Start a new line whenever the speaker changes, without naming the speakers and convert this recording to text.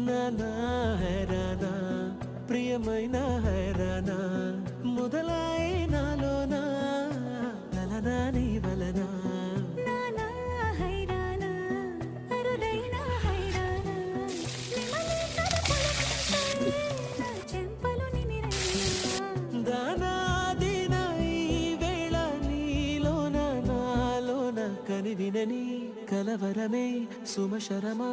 నానా హైరానా ప్రియమైన హైరానా మొదలై నాలోనా లలనా నీ వలనా
నానా హైరానా అరుదైన హైరానా నిమలి కనుపొలకుంటే నా చెంపలు నిమిరేనా
దానాదిన ఈ వేళ నీలోన నాలోన కనివినని కలవరమే సుమశరమా